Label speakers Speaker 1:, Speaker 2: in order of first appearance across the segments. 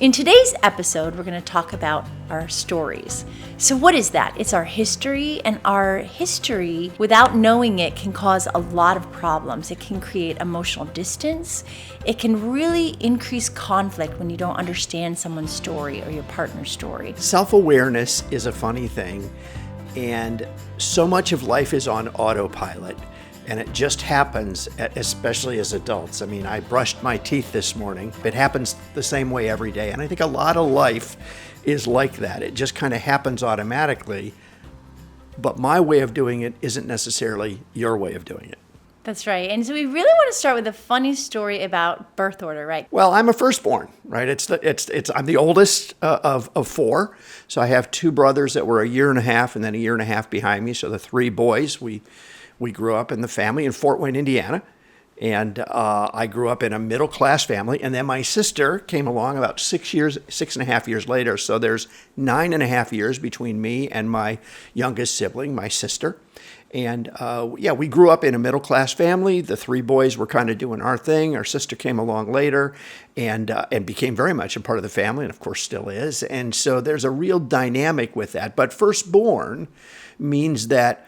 Speaker 1: In today's episode, we're going to talk about our stories. So what is that? It's our history, and our history, without knowing it, can cause a lot of problems. It can create emotional distance. It can really increase conflict when you don't understand someone's story or your partner's story.
Speaker 2: Self-awareness is a funny thing, and so much of life is on autopilot. And it just happens, especially as adults. I mean, I brushed my teeth this morning. It happens the same way every day. And I think a lot of life is like that. It just kind of happens automatically. But my way of doing it isn't necessarily your way of doing it.
Speaker 1: That's right. And so we really want to start with a funny story about birth order, right?
Speaker 2: Well, I'm a firstborn, right? I'm the oldest of four. So I have two brothers that were a year and a half and then a year and a half behind me. So the three boys, we grew up in the family in Fort Wayne, Indiana, and I grew up in a middle-class family. And then my sister came along about 6.5 years later. So there's 9.5 years between me and my youngest sibling, my sister. And we grew up in a middle-class family. The three boys were kind of doing our thing. Our sister came along later and became very much a part of the family, and of course still is. And so there's a real dynamic with that. But firstborn means that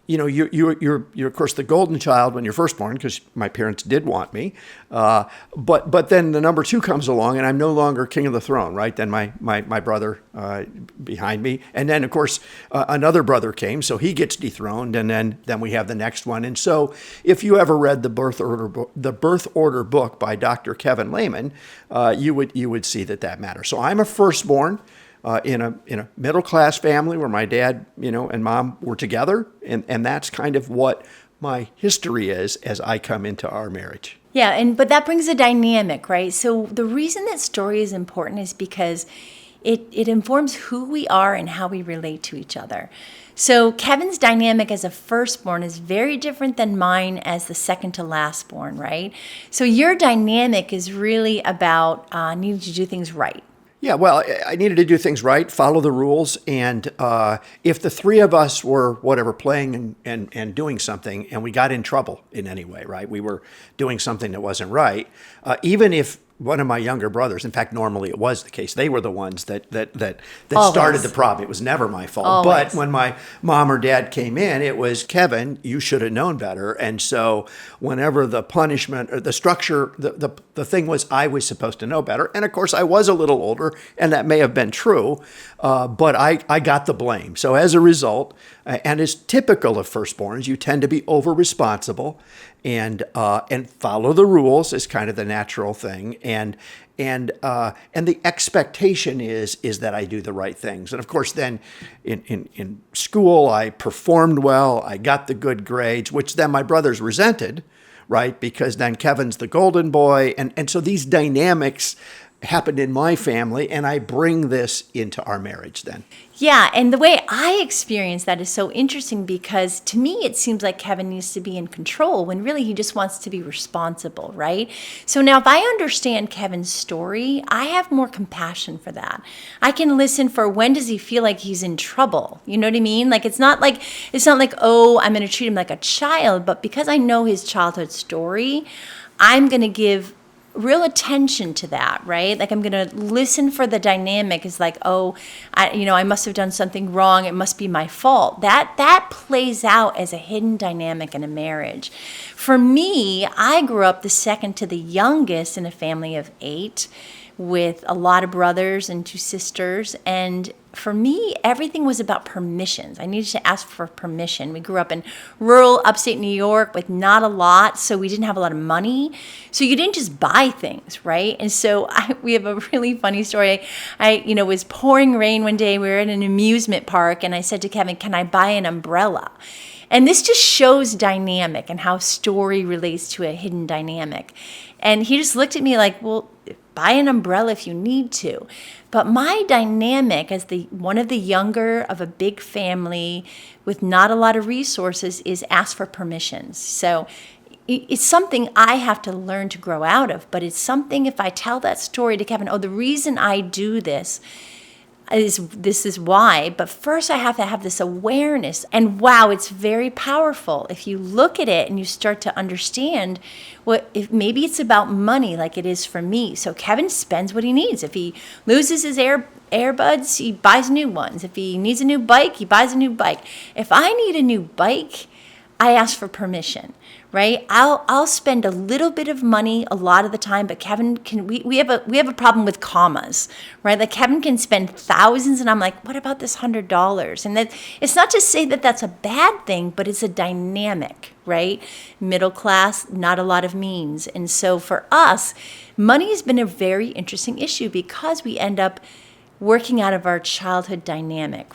Speaker 2: you're of course the golden child when you're firstborn, because my parents did want me. But then the number two comes along, and I'm no longer king of the throne, right? Then my brother behind me, and then of course another brother came, so he gets dethroned, and then we have the next one. And so if you ever read the birth order book by Dr. Kevin Lehman, you would see that matters. So I'm a firstborn. In a middle-class family where my dad, and mom were together. And that's kind of what my history is as I come into our marriage.
Speaker 1: Yeah, but that brings a dynamic, right? So the reason that story is important is because it informs who we are and how we relate to each other. So Kevin's dynamic as a firstborn is very different than mine as the second to last born, right? So your dynamic is really about needing to do things right.
Speaker 2: Yeah, well, I needed to do things right, follow the rules, and if the three of us were playing and doing something, and we got in trouble in any way, right? We were doing something that wasn't right. Even if one of my younger brothers, in fact, normally it was the case, they were the ones that started the problem. It was never my fault.
Speaker 1: Always.
Speaker 2: But when my mom or dad came in, it was, Kevin, you should have known better. And so whenever the punishment or the structure, the thing was, I was supposed to know better. And of course, I was a little older, and that may have been true, but I got the blame. So as a result, and as typical of firstborns, you tend to be over-responsible and follow the rules is kind of the natural thing. And the expectation is that I do the right things. And of course, then in school, I performed well. I got the good grades, which then my brothers resented, right? Because then Kevin's the golden boy. And so these dynamics happened in my family, and I bring this into our marriage then.
Speaker 1: Yeah, and the way I experience that is so interesting, because to me it seems like Kevin needs to be in control when really he just wants to be responsible, right? So now if I understand Kevin's story, I have more compassion for that. I can listen for when does he feel like he's in trouble? You know what I mean? Like it's not like, oh, I'm going to treat him like a child, but because I know his childhood story, I'm going to give real attention to that, right? Like I'm going to listen for the dynamic. Is like, oh, I must have done something wrong. It must be my fault. That plays out as a hidden dynamic in a marriage. For me, I grew up the second to the youngest in a family of 8 with a lot of brothers and 2 sisters. And for me, everything was about permissions. I needed to ask for permission. We grew up in rural upstate New York with not a lot, so we didn't have a lot of money. So you didn't just buy things, right? And so we have a really funny story. I was pouring rain one day. We were at an amusement park, and I said to Kevin, "Can I buy an umbrella?" And this just shows dynamic and how story relates to a hidden dynamic. And he just looked at me like, well, buy an umbrella if you need to. But my dynamic as one of the younger of a big family with not a lot of resources is ask for permissions. So it's something I have to learn to grow out of, but it's something if I tell that story to Kevin, oh, the reason I do this, this is why. But first I have to have this awareness. And wow, it's very powerful. If you look at it and you start to understand if maybe it's about money like it is for me. So Kevin spends what he needs. If he loses his earbuds, he buys new ones. If he needs a new bike, he buys a new bike. If I need a new bike, I ask for permission, right? I'll spend a little bit of money a lot of the time, but Kevin we have a problem with commas, right? Like Kevin can spend thousands, and I'm like, what about this $100? And that it's not to say that that's a bad thing, but it's a dynamic, right? Middle class, not a lot of means, and so for us, money has been a very interesting issue because we end up working out of our childhood dynamic,